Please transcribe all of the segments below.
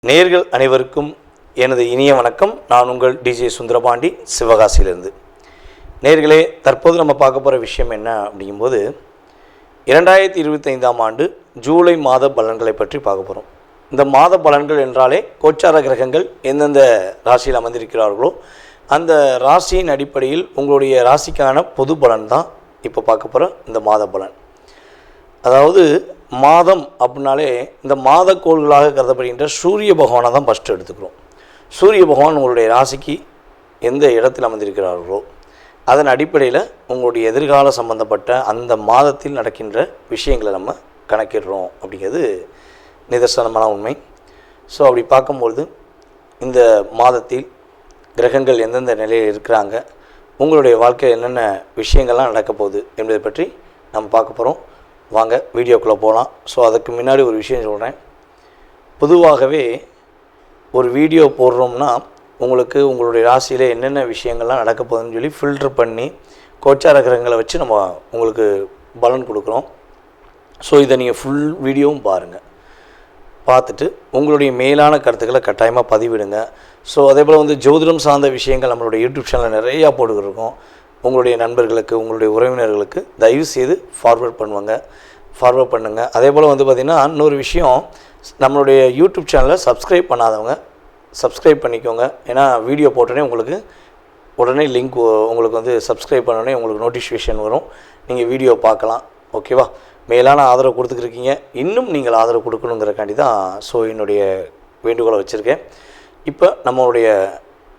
நேயர்கள் அனைவருக்கும் எனது இனிய வணக்கம். நான் உங்கள் டிஜே சுந்தரபாண்டி, சிவகாசியிலிருந்து. நேயர்களே, தற்போது நம்ம பார்க்க போகிற விஷயம் என்ன அப்படிங்கும்போது 2025ஆம் ஆண்டு ஜூலை மாத பலன்களை பற்றி பார்க்க போகிறோம். இந்த மாத பலன்கள் என்றாலே கோச்சார கிரகங்கள் எந்தெந்த ராசியில் அமர்ந்திருக்கிறார்களோ அந்த ராசியின் அடிப்படையில் உங்களுடைய ராசிக்கான பொது பலன் தான் இப்போ பார்க்க போகிற இந்த மாத பலன். அதாவது மாதம் அப்படின்னாலே இந்த மாத கோள்களாக கருதப்படுகின்ற சூரிய பகவானை தான் ஃபஸ்ட்டு எடுத்துக்கிறோம். சூரிய பகவான் உங்களுடைய ராசிக்கு எந்த இடத்தில் அமர்ந்திருக்கிறார்களோ அதன் அடிப்படையில் உங்களுடைய எதிர்கால சம்பந்தப்பட்ட அந்த மாதத்தில் நடக்கின்ற விஷயங்களை நம்ம கணக்கிடுறோம் அப்படிங்கிறது நிதர்சனமான உண்மை. ஸோ அப்படி பார்க்கும்பொழுது இந்த மாதத்தில் கிரகங்கள் எந்தெந்த நிலையில் இருக்கிறாங்க, உங்களுடைய வாழ்க்கையில் என்னென்ன விஷயங்கள்லாம் நடக்க போகுது என்பதை பற்றி நம்ம பார்க்க போகிறோம். வாங்க வீடியோக்குள்ளே போகலாம். ஸோ அதுக்கு முன்னாடி ஒரு விஷயம் சொல்கிறேன். பொதுவாகவே ஒரு வீடியோ போடுறோம்னா உங்களுக்கு உங்களுடைய ராசியில் என்னென்ன விஷயங்கள்லாம் நடக்க போகுதுன்னு சொல்லி ஃபில்ட்ரு பண்ணி கோச்சார கிரகங்களை வச்சு நம்ம உங்களுக்கு பலன் கொடுக்குறோம். ஸோ இதை நீங்கள் ஃபுல் வீடியோவும் பாருங்கள். பார்த்துட்டு உங்களுடைய மேலான கருத்துக்களை கட்டாயமாக பதிவிடுங்க. ஸோ அதே போல் ஜோதிடம் சார்ந்த விஷயங்கள் நம்மளுடைய யூடியூப் சேனலில் நிறையா போட்டுக்கிருக்கோம். உங்களுடைய நண்பர்களுக்கு, உங்களுடைய உறவினர்களுக்கு தயவு செய்து ஃபார்வர்ட் பண்ணுங்கள். அதே போல் பார்த்திங்கன்னா இன்னொரு விஷயம், நம்மளுடைய யூடியூப் சேனலை சப்ஸ்கிரைப் பண்ணாதவங்க சப்ஸ்கிரைப் பண்ணிக்கோங்க. ஏன்னா வீடியோ போட்டோடனே உங்களுக்கு உடனே லிங்க் உங்களுக்கு சப்ஸ்கிரைப் பண்ணோடனே உங்களுக்கு நோட்டிஃபிகேஷன் வரும், நீங்கள் வீடியோ பார்க்கலாம். ஓகேவா? மேலான ஆதரவு கொடுத்துக்கிருக்கீங்க, இன்னும் நீங்கள் ஆதரவு கொடுக்கணுங்கிறக்காண்டி தான் ஸோ என்னுடைய வேண்டுகோளை வச்சுருக்கேன். இப்போ நம்மளுடைய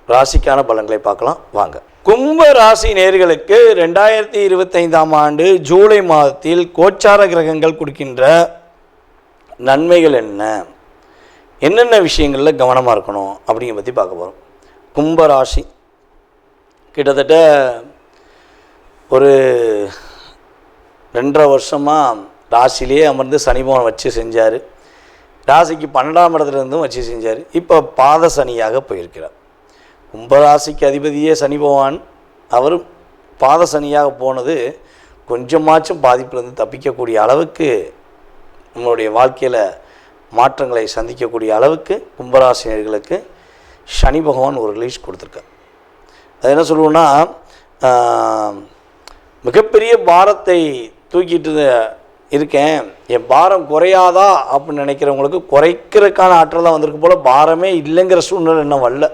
ராசிக்கான பலன்களை பார்க்கலாம் வாங்க. கும்ப ராசி நேயர்களுக்கு 2025ஆம் ஆண்டு ஜூலை மாதத்தில் கோச்சார கிரகங்கள் கொடுக்கின்ற நன்மைகள் என்னென்ன விஷயங்களில் கவனமாக இருக்கணும் அப்படிங்கிற பற்றி பார்க்க போகிறோம். கும்ப ராசி கிட்டத்தட்ட ஒரு 2.5 வருஷமாக ராசிலேயே அமர்ந்து சனி பகவான் வச்சு செஞ்சார். ராசிக்கு 12ஆம் இடத்துலேருந்தும் வச்சு செஞ்சார். இப்போ பாத சனியாக போயிருக்கிறார். கும்பராசிக்கு அதிபதியே சனி பகவான், அவர் பாத சனியாக போனது கொஞ்சமாச்சும் பாதிப்புலேருந்து தப்பிக்கக்கூடிய அளவுக்கு நம்மளுடைய வாழ்க்கையில் மாற்றங்களை சந்திக்கக்கூடிய அளவுக்கு கும்பராசினியர்களுக்கு சனி பகவான் ஒரு ரிலீஸ் கொடுத்துருக்கார். அது என்ன சொல்லுவோன்னா, மிகப்பெரிய பாரத்தை தூக்கிட்டு இருக்கேன், என் பாரம் குறையாதா அப்படின்னு நினைக்கிறவங்களுக்கு குறைக்கிறதுக்கான ஆற்றல் தான் வந்திருக்கு போல், பாரமே இல்லைங்கிற சூழ்நிலை இன்னும் வரல.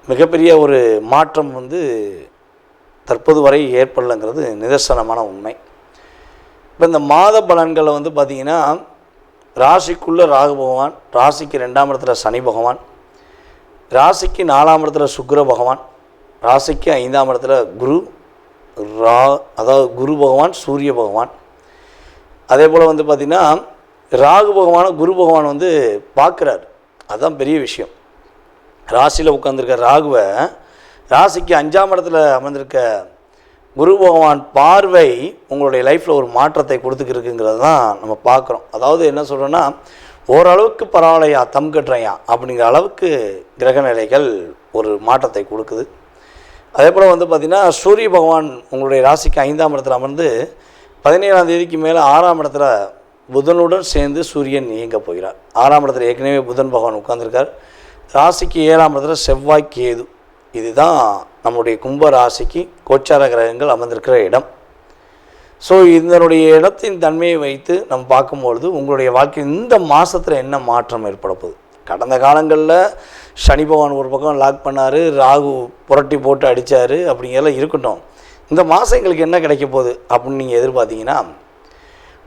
மிகப்பெரிய ஒரு மாற்றம் தற்போது வரை ஏற்படலைங்கிறது நிதர்சனமான உண்மை. இப்போ இந்த மாத பலன்களை பார்த்திங்கன்னா, ராசிக்குள்ளே ராகு பகவான், ராசிக்கு 2ஆம் இடத்துல சனி பகவான், ராசிக்கு 4ஆம் இடத்துல சுக்கிர பகவான், ராசிக்கு 5ஆம் இடத்துல அதாவது குரு பகவான், சூரிய பகவான். அதே போல் பார்த்திங்கன்னா ராகு பகவானை குரு பகவான் பார்க்குறார். அதுதான் பெரிய விஷயம். ராசியில் உட்காந்துருக்க ராகுவை ராசிக்கு 5ஆம் இடத்துல அமர்ந்திருக்க குரு பகவான் பார்வை உங்களுடைய லைஃப்பில் ஒரு மாற்றத்தை கொடுத்துக்கிருக்குங்கிறது தான் நம்ம பார்க்குறோம். அதாவது என்ன சொல்கிறோன்னா, ஓரளவுக்கு பரவாயில்லையா, தம் கட்டுறையா அப்படிங்கிற அளவுக்கு கிரக நிலைகள் ஒரு மாற்றத்தை கொடுக்குது. அதே போல் பார்த்திங்கன்னா சூரிய பகவான் உங்களுடைய ராசிக்கு 5ஆம் இடத்துல அமர்ந்து 17ஆம் தேதிக்கு மேலே 6ஆம் இடத்துல புதனுடன் சேர்ந்து சூரியன் இயங்க போகிறார். 6ஆம் இடத்துல ஏற்கனவே புதன் பகவான் உட்கார்ந்துருக்கார். ராசிக்கு 7ஆம் இடத்துல செவ்வாய், கேது. இதுதான் நம்முடைய கும்ப ராசிக்கு கோச்சார கிரகங்கள் அமர்ந்திருக்கிற இடம். ஸோ இதனுடைய இடத்தின் தன்மையை வைத்து நம்ம பார்க்கும்பொழுது உங்களுடைய வாழ்க்கை இந்த மாதத்தில் என்ன மாற்றம் ஏற்பட போகுது. கடந்த காலங்களில் சனி பகவான் ஒரு பக்கம் லாக் பண்ணார், ராகு புரட்டி போட்டு அடித்தார், அப்படிங்கிறதெல்லாம் இருக்கட்டும். இந்த மாதம் எங்களுக்கு என்ன கிடைக்க போகுது அப்படின்னு நீங்கள் எதிர்பார்த்தீங்கன்னா,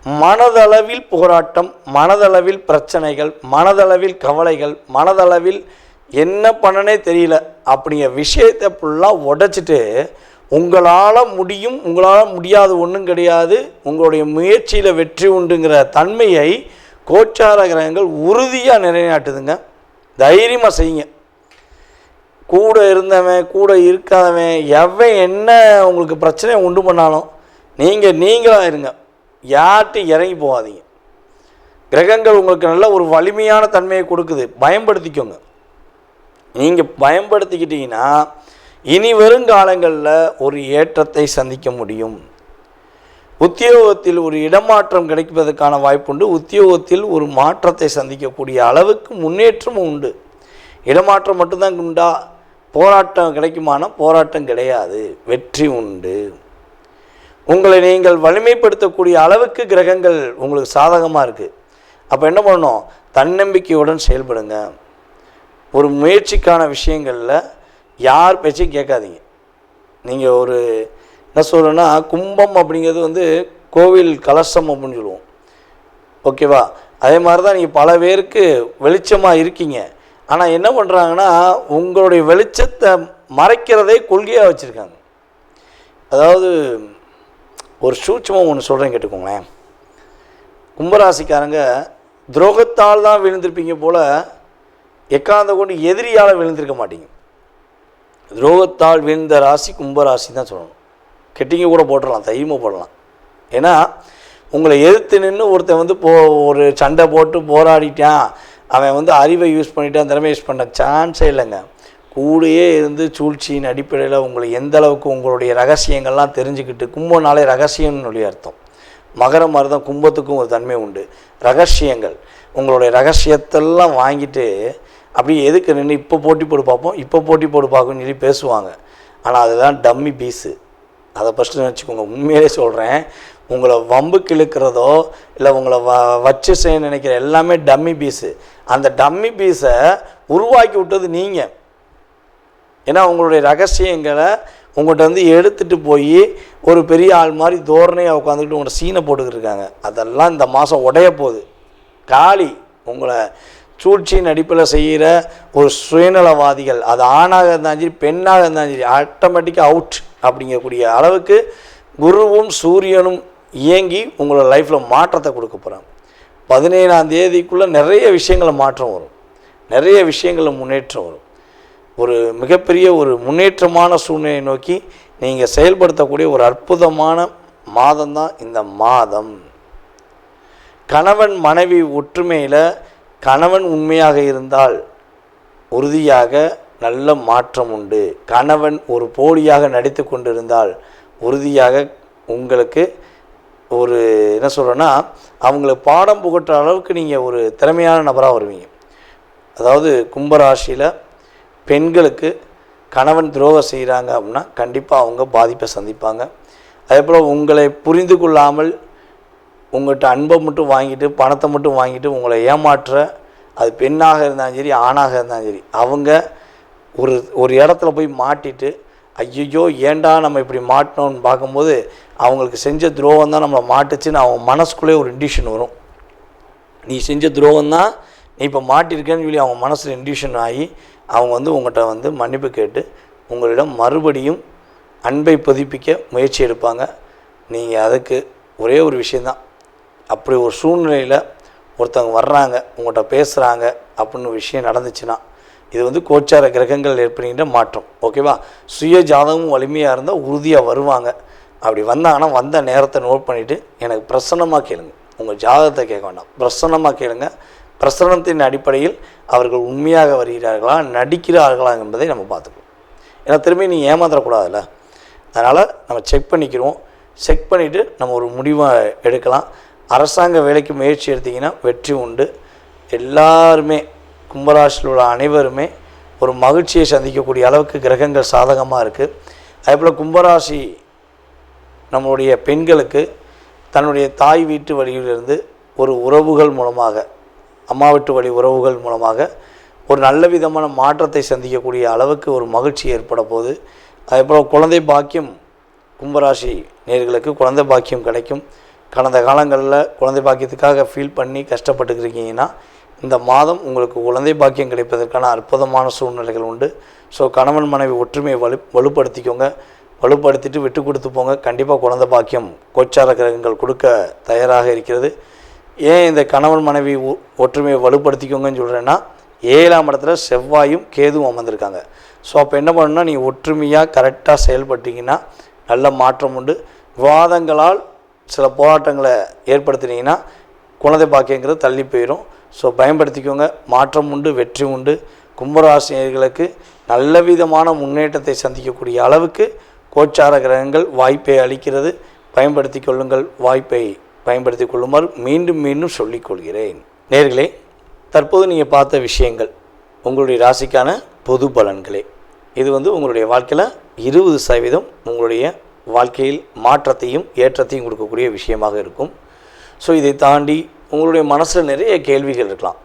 மனதளவில் போராட்டம், மனதளவில் பிரச்சனைகள், மனதளவில் கவலைகள், மனதளவில் என்ன பண்ணனே தெரியல அப்படிங்கிற விஷயத்தை ஃபுல்லாக உடைச்சிட்டு உங்களால் முடியும், உங்களால் முடியாது ஒன்றும் கிடையாது, உங்களுடைய முயற்சியில் வெற்றி உண்டுங்கிற தன்மையை கோச்சார கிரகங்கள் உறுதியாக நிலைநாட்டுதுங்க. தைரியமாக செய்யுங்க. கூட இருந்தவன் கூட இருக்காதவன் எவன் என்ன உங்களுக்கு பிரச்சனையை உண்டு பண்ணாலும் நீங்களாக இருங்க. யார்கிட்டையும் இறங்கி போகாதீங்க. கிரகங்கள் உங்களுக்கு நல்ல ஒரு வலிமையான தன்மையை கொடுக்குது, பயன்படுத்திக்கோங்க. நீங்கள் பயன்படுத்திக்கிட்டீங்கன்னா இனி வருங்காலங்களில் ஒரு ஏற்றத்தை சந்திக்க முடியும். உத்தியோகத்தில் ஒரு இடமாற்றம் கிடைப்பதற்கான வாய்ப்புண்டு. உத்தியோகத்தில் ஒரு மாற்றத்தை சந்திக்கக்கூடிய அளவுக்கு முன்னேற்றமும் உண்டு. இடமாற்றம் மட்டும்தான் உண்டா? போராட்டம் கிடைக்குமான? போராட்டம் கிடையாது, வெற்றி உண்டு. உங்களை நீங்கள் வலிமைப்படுத்தக்கூடிய அளவுக்கு கிரகங்கள் உங்களுக்கு சாதகமாக இருக்குது. அப்போ என்ன பண்ணணும்? தன்னம்பிக்கையுடன் செயல்படுங்க. ஒரு முயற்சிக்கான விஷயங்களில் யார் பேச்சையும் கேட்காதீங்க. நீங்கள் ஒரு என்ன சொல்கிறேன்னா, கும்பம் அப்படிங்கிறது கோவில் கலசம் அப்படின்னு சொல்லுவோம், ஓகேவா? அதே மாதிரி தான் நீங்கள் பல பேருக்கு வெளிச்சமாக இருக்கீங்க. ஆனால் என்ன பண்ணுறாங்கன்னா, உங்களுடைய வெளிச்சத்தை மறைக்கிறதே கொள்கையாக வச்சுருக்காங்க. அதாவது ஒரு சூட்சமாக ஒன்று சொல்கிறேன், கேட்டுக்கோங்களேன். கும்பராசிக்காரங்க துரோகத்தால் தான் விழுந்திருப்பீங்க போல், எக்காந்த கொண்டு எதிரியால் விழுந்திருக்க மாட்டீங்க. துரோகத்தால் விழுந்த ராசி கும்பராசி தான் சொல்லணும். கெட்டிங்க கூட போட்டுடலாம், தைரியமாக போடலாம். ஏன்னா உங்களை எதிர்த்து நின்று ஒருத்தன் ஒரு சண்டை போட்டு போராடிட்டான், அவன் அறிவை யூஸ் பண்ணிட்டான், திறமை யூஸ் பண்ண சான்ஸே இல்லைங்க. கூடயே இருந்து சூழ்ச்சியின் அடிப்படையில் உங்களை எந்த அளவுக்கு உங்களுடைய ரகசியங்கள்லாம் தெரிஞ்சுக்கிட்டு, கும்பனாலே ரகசியம்னு அர்த்தம். மகரம் மாதிரி தான் கும்பத்துக்கும் ஒரு தன்மை உண்டு, ரகசியங்கள். உங்களுடைய ரகசியத்தெல்லாம் வாங்கிட்டு அப்படியே எதுக்கு நின்று இப்போ போட்டி போட்டு பார்ப்போம், இப்போ போட்டி போட்டு பார்க்கணும்னு சொல்லி பேசுவாங்க. ஆனால் அதுதான் டம்மி பீஸு. அதை ஃபஸ்ட்டு நினச்சிக்கோங்க. உண்மையிலே சொல்கிறேன், உங்களை வம்புக்கு இழுக்கிறதோ இல்லை உங்களை வச்சு செய்ய நினைக்கிற எல்லாமே டம்மி பீஸு. அந்த டம்மி பீஸை உருவாக்கி விட்டது நீங்கள். ஏன்னா உங்களுடைய ரகசியங்களை உங்கள்கிட்ட எடுத்துகிட்டு போய் ஒரு பெரிய ஆள் மாதிரி தோரணையாக உட்காந்துக்கிட்டு உங்களோட சீனை போட்டுக்கிட்டு இருக்காங்க. அதெல்லாம் இந்த மாதம் உடைய போகுது. காலி. உங்களை சூழ்ச்சியின் அடிப்படையில் செய்கிற ஒரு சுயநலவாதிகள், அது ஆணாக இருந்தாலும் சரி பெண்ணாக இருந்தாலும் சரி, ஆட்டோமேட்டிக்காக அவுட் அப்படிங்கக்கூடிய அளவுக்கு குருவும் சூரியனும் இயங்கி உங்களோட லைஃப்பில் மாற்றத்தை கொடுக்க போகிறாங்க. 17ஆம் தேதிக்குள்ளே நிறைய விஷயங்களில் மாற்றம் வரும், நிறைய விஷயங்களில் முன்னேற்றம் வரும். ஒரு மிகப்பெரிய ஒரு முன்னேற்றமான சூழ்நிலையை நோக்கி நீங்கள் செயல்படுத்தக்கூடிய ஒரு அற்புதமான மாதம்தான் இந்த மாதம். கணவன் மனைவி ஒற்றுமையில் கணவன் உண்மையாக இருந்தால் உறுதியாக நல்ல மாற்றம் உண்டு. கணவன் ஒரு போலியாக நடித்து கொண்டிருந்தால் உறுதியாக உங்களுக்கு ஒரு என்ன சொல்கிறேன்னா, அவங்கள பாடம் புகட்டுற அளவுக்கு நீங்கள் ஒரு திறமையான நபராக வருவீங்க. அதாவது கும்பராசியில் பெண்களுக்கு கணவன் துரோகம் செய்கிறாங்க அப்படின்னா கண்டிப்பாக அவங்க பாதிப்பை சந்திப்பாங்க. அதே போல் உங்களை புரிந்து கொள்ளாமல் உங்கள்கிட்ட அன்பை மட்டும் வாங்கிட்டு பணத்தை மட்டும் வாங்கிட்டு உங்களை ஏமாற்ற, அது பெண்ணாக இருந்தாலும் சரி ஆணாக இருந்தாலும் சரி, அவங்க ஒரு இடத்துல போய் மாட்டிட்டு ஐயோ ஏண்டா நம்ம இப்படி மாட்டினோன்னு பார்க்கும்போது அவங்களுக்கு செஞ்ச துரோகம் தான் நம்மளை மாட்டுச்சுன்னு அவங்க மனசுக்குள்ளே ஒரு இண்டிஷன் வரும். நீ செஞ்ச துரோகம் தான் நீ இப்போ மாட்டிருக்கேன்னு சொல்லி அவங்க மனசில் இண்டிஷன் ஆகி அவங்க உங்கள்கிட்ட மன்னிப்பு கேட்டு உங்களிடம் மறுபடியும் அன்பை புதுப்பிக்க முயற்சி எடுப்பாங்க. நீங்கள் அதுக்கு ஒரே ஒரு விஷயந்தான், அப்படி ஒரு சூழ்நிலையில் ஒருத்தவங்க வர்றாங்க உங்கள்கிட்ட பேசுகிறாங்க அப்படின்னு விஷயம் நடந்துச்சுன்னா, இது கோச்சார கிரகங்கள் ஏற்படுகின்ற மாற்றம், ஓகேவா? சுய ஜாதகமும் வலிமையாக இருந்தால் உறுதியாக வருவாங்க. அப்படி வந்தாங்கன்னா வந்த நேரத்தை நோட் பண்ணிவிட்டு எனக்கு பிரசன்னமாக கேளுங்க. உங்கள் ஜாதகத்தை கேட்க வேண்டாம், பிரசன்னமாக கேளுங்க. பிரசன்னத்தின் அடிப்படையில் அவர்கள் உண்மையாக வருகிறார்களா நடிக்கிறார்களா என்பதை நம்ம பார்த்துக்கலாம். ஏன்னா திரும்பி நீங்கள் ஏமாற்றக்கூடாதுல்ல, அதனால் நம்ம செக் பண்ணிக்கிறோம். செக் பண்ணிவிட்டு நம்ம ஒரு முடிவை எடுக்கலாம். அரசாங்க வேலைக்கு முயற்சி எடுத்திங்கன்னா வெற்றி உண்டு. எல்லாருமே கும்பராசியில் உள்ள அனைவருமே ஒரு மகிழ்ச்சியை சந்திக்கக்கூடிய அளவுக்கு கிரகங்கள் சாதகமாக இருக்குது. அதேபோல் கும்பராசி நம்மளுடைய பெண்களுக்கு தன்னுடைய தாய் வீட்டு வழியிலிருந்து ஒரு உறவுகள் மூலமாக, அம்மா வீட்டு வழி உறவுகள் மூலமாக ஒரு நல்ல விதமான மாற்றத்தை சந்திக்கக்கூடிய அளவுக்கு ஒரு மகிழ்ச்சி ஏற்பட போகுது. அதேபோல் குழந்தை பாக்கியம், கும்பராசி நேயர்களுக்கு குழந்தை பாக்கியம் கிடைக்கும். கடந்த காலங்களில் குழந்தை பாக்கியத்துக்காக ஃபீல் பண்ணி கஷ்டப்பட்டுருக்கீங்கன்னா இந்த மாதம் உங்களுக்கு குழந்தை பாக்கியம் கிடைப்பதற்கான அற்புதமான சூழ்நிலைகள் உண்டு. ஸோ கணவன் மனைவி ஒற்றுமையை வலுப்படுத்திக்கோங்க, வலுப்படுத்திட்டு விட்டு கொடுத்து போங்க. கண்டிப்பாக குழந்தை பாக்கியம் கோச்சார கிரகங்கள் கொடுக்க தயாராக இருக்கிறது. ஏன் இந்த கணவன் மனைவி ஒற்றுமையை வலுப்படுத்திக்கோங்கன்னு சொல்கிறேன்னா, 7ஆம் இடத்துல செவ்வாயும் கேதுவும் அமர்ந்திருக்காங்க. ஸோ அப்போ என்ன பண்ணணும்னா, நீங்கள் ஒற்றுமையாக கரெக்டாக செயல்பட்டீங்கன்னா நல்ல மாற்றம் உண்டு. விவாதங்களால் சில போராட்டங்களை ஏற்படுத்தினீங்கன்னா குழந்தை பாக்கியங்கிறது தள்ளி போயிடும். ஸோ பயன்படுத்திக்கோங்க, மாற்றம் உண்டு, வெற்றி உண்டு. கும்பராசினியர்களுக்கு நல்ல விதமான முன்னேற்றத்தை சந்திக்கக்கூடிய அளவுக்கு கோச்சார கிரகங்கள் வாய்ப்பை அளிக்கிறது. பயன்படுத்தி கொள்ளுங்கள். வாய்ப்பை பயன்படுத்தி கொள்ளுமாறு மீண்டும் மீண்டும் சொல்லிக்கொள்கிறேன். நேயர்களே, தற்போது நீங்கள் பார்த்த விஷயங்கள் உங்களுடைய ராசிக்கான பொது பலன்களே. இது உங்களுடைய வாழ்க்கையில் 20% உங்களுடைய வாழ்க்கையில் மாற்றத்தையும் ஏற்றத்தையும் கொடுக்கக்கூடிய விஷயமாக இருக்கும். ஸோ இதை தாண்டி உங்களுடைய மனசில் நிறைய கேள்விகள் இருக்கலாம்.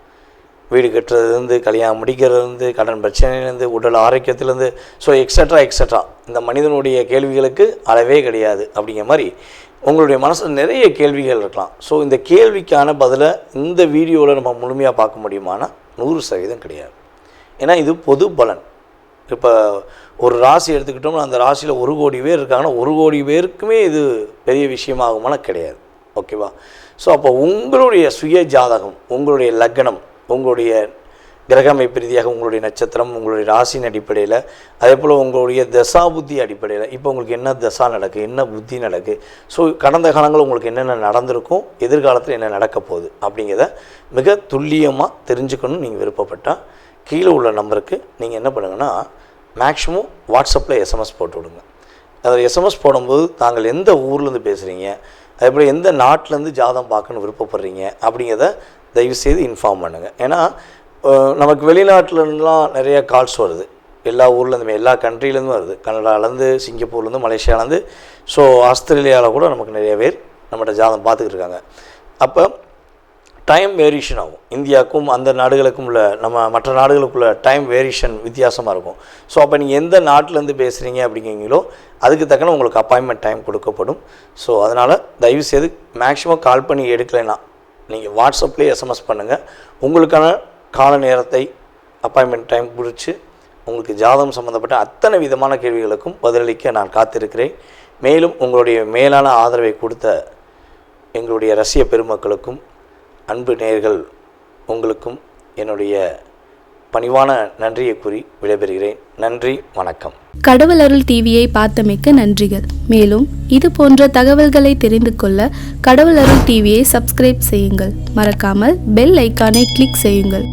வீடு கட்டுறதுலேருந்து, கல்யாணம் முடிக்கிறதுலேருந்து, கடன் பிரச்சனையிலேருந்து, உடல் ஆரோக்கியத்திலேருந்து, ஸோ எக்ஸட்ரா இந்த மனிதனுடைய கேள்விகளுக்கு அளவே கிடையாது. அப்படிங்கிற மாதிரி உங்களுடைய மனசில் நிறைய கேள்விகள் இருக்கலாம். ஸோ இந்த கேள்விக்கான பதிலை இந்த வீடியோவில் நம்ம முழுமையாக பார்க்க முடியுமானா 100% கிடையாது. ஏன்னா இது பொது பலன். இப்போ ஒரு ராசி எடுத்துக்கிட்டோம்னா அந்த ராசியில் 1 கோடி பேர் இருக்காங்கன்னா 1 கோடி பேருக்குமே இது பெரிய விஷயமாகுமானா கிடையாது. ஓகேவா? ஸோ அப்போ உங்களுடைய சுய ஜாதகம், உங்களுடைய லக்னம், உங்களுடைய கிரகமைப்பு ரீதியாக உங்களுடைய நட்சத்திரம், உங்களுடைய ராசியின் அடிப்படையில், அதே போல் உங்களுடைய தசா புத்தி அடிப்படையில் இப்போ உங்களுக்கு என்ன தசா நடக்குது, என்ன புத்தி நடக்குது, ஸோ கடந்த காலங்களில் உங்களுக்கு என்னென்ன நடந்திருக்கும், எதிர்காலத்தில் என்ன நடக்க போகுது அப்படிங்கிறத மிக துல்லியமாக தெரிஞ்சுக்கணும்னு நீங்கள் விருப்பப்பட்டால் கீழே உள்ள நம்பருக்கு நீங்கள் என்ன பண்ணுங்கன்னா மேக்ஸிமம் வாட்ஸ்அப்பில் எஸ்எம்எஸ் போட்டு விடுங்க. அதில் எஸ்எம்எஸ் போடும்போது தாங்கள் எந்த ஊர்லேருந்து பேசுகிறீங்க, அதேபோல் எந்த நாட்டிலேருந்து ஜாதகம் பார்க்கணுன்னு விருப்பப்படுறீங்க அப்படிங்கிறத தயவுசெய்து இன்ஃபார்ம் பண்ணுங்கள். ஏன்னா நமக்கு வெளிநாட்டிலலாம் நிறைய கால்ஸ் வருது. எல்லா ஊர்லேருந்துமே, எல்லா கண்ட்ரிலேருந்து வருது. கனடாலேருந்து, சிங்கப்பூர்லேருந்து, மலேசியாவிலேருந்து, ஸோ ஆஸ்திரேலியாவில் கூட நமக்கு நிறைய பேர் நம்மகிட்ட ஜாதகம் பார்த்துக்கிட்டு இருக்காங்க. அப்போ டைம் வேரியேஷன் ஆகும். இந்தியாவுக்கும் அந்த நாடுகளுக்கும் உள்ள மற்ற நாடுகளுக்குள்ள டைம் வேரியேஷன் வித்தியாசமாக இருக்கும். ஸோ அப்போ நீங்கள் எந்த நாட்டிலேருந்து பேசுகிறீங்க அப்படிங்கிறீங்களோ அதுக்கு தக்கன உங்களுக்கு அப்பாயின்மெண்ட் டைம் கொடுக்கப்படும். ஸோ அதனால் தயவுசெய்து மேக்ஸிமம் கால் பண்ணி எடுக்கலைன்னா நீங்கள் வாட்ஸ்அப்லேயே எஸ்எம்எஸ் பண்ணுங்கள். உங்களுக்கான கால நேரத்தை அப்பாயின்மெண்ட் டைம் குறித்து உங்களுக்கு ஜாதகம் சம்மந்தப்பட்ட அத்தனை விதமான கேள்விகளுக்கும் பதிலளிக்க நான் காத்திருக்கிறேன். மேலும் உங்களுடைய மேலான ஆதரவை கொடுத்த எங்களுடைய ரசிக பெருமக்களுக்கும் அன்பு நேயர்கள் உங்களுக்கும் என்னுடைய பணிவான நன்றியை கூறி விடைபெறுகிறேன். நன்றி, வணக்கம். கடவுள் அருள் டிவியை பார்த்தமைக்க நன்றிகள். மேலும் இது போன்ற தகவல்களை தெரிந்து கொள்ள கடவுள் அருள் டிவியை சப்ஸ்கிரைப் செய்யுங்கள். மறக்காமல் பெல் ஐக்கானை கிளிக் செய்யுங்கள்.